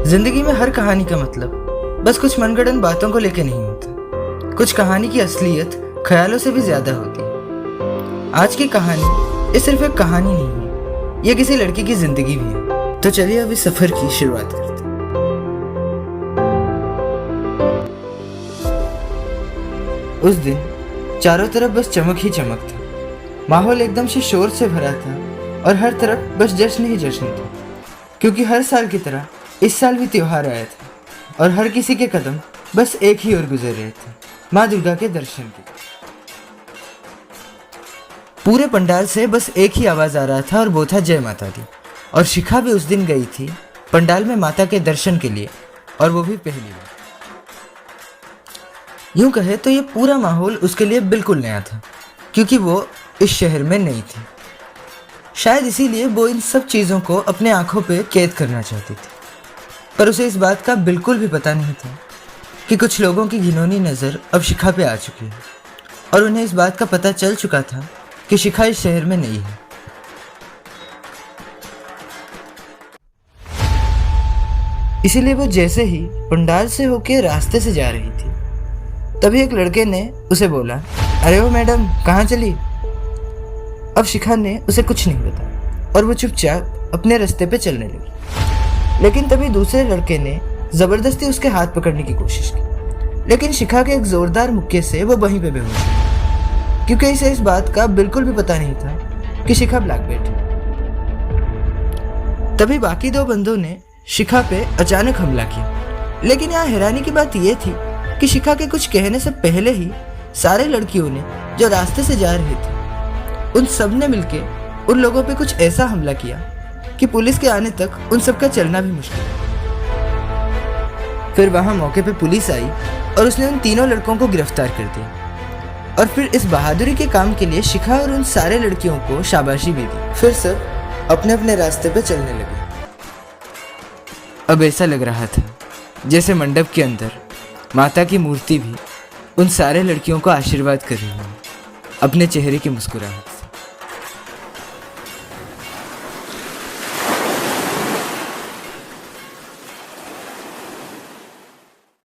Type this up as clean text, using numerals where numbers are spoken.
जिंदगी में हर कहानी का मतलब बस कुछ मनगढ़ंत बातों को लेकर नहीं होता। कुछ कहानी की असलियत ख्यालों से भी ज्यादा होती है। आज की कहानी ये सिर्फ एक कहानी नहीं है, ये किसी लड़की की जिंदगी भी है। तो चलिए अब इस सफर की शुरुआत करते हैं। उस दिन चारों तरफ बस चमक ही चमक था। माहौल एकदम से शोर से भरा था और हर तरफ बस जश्न ही जश्न था, क्योंकि हर साल की तरह इस साल भी त्योहार आया था और हर किसी के कदम बस एक ही ओर गुजर रहे थे, माँ दुर्गा के दर्शन की। पूरे पंडाल से बस एक ही आवाज आ रहा था और वो था जय माता दी। और शिखा भी उस दिन गई थी पंडाल में माता के दर्शन के लिए, और वो भी पहली बार। यूं कहे तो ये पूरा माहौल उसके लिए बिल्कुल नया था, क्योंकि वो इस शहर में नहीं थी। शायद इसीलिए वो इन सब चीज़ों को अपने आंखों पे कैद करना चाहती थी, पर उसे इस बात का बिल्कुल भी पता नहीं था कि कुछ लोगों की घिनौनी नज़र अब शिखा पे आ चुकी है, और उन्हें इस बात का पता चल चुका था कि शिखा इस शहर में नहीं है। इसीलिए वो जैसे ही पंडाल से होके रास्ते से जा रही थी, तभी एक लड़के ने उसे बोला, अरे वो मैडम कहाँ चली? अब शिखा ने उसे कुछ नहीं बताया और वो चुपचाप अपने रास्ते पे चलने लगी। लेकिन तभी दूसरे लड़के ने जबरदस्ती उसके हाथ पकड़ने की कोशिश की, लेकिन शिखा के एक जोरदार मुक्के से वो वहीं पे बेहोश हो, क्योंकि इसे इस बात का बिल्कुल भी पता नहीं था कि शिखा ब्लैक बेल्ट है। तभी बाकी दो बंदों ने शिखा पे अचानक हमला किया, लेकिन यहाँ हैरानी की बात यह थी कि शिखा के कुछ कहने से पहले ही सारे लड़कियों ने जो रास्ते से जा रहे थे, उन सब ने मिलके उन लोगों पे कुछ ऐसा हमला किया कि पुलिस के आने तक उन सब का चलना भी मुश्किल। फिर वहां मौके पे पुलिस आई और उसने उन तीनों लड़कों को गिरफ्तार कर दिया, और फिर इस बहादुरी के काम के लिए शिखा और उन सारे लड़कियों को शाबाशी भी दी। फिर सब अपने अपने रास्ते पे चलने लगे। अब ऐसा लग रहा था जैसे मंडप के अंदर माता की मूर्ति भी उन सारे लड़कियों को आशीर्वाद कर रही है अपने चेहरे की मुस्कुराहट।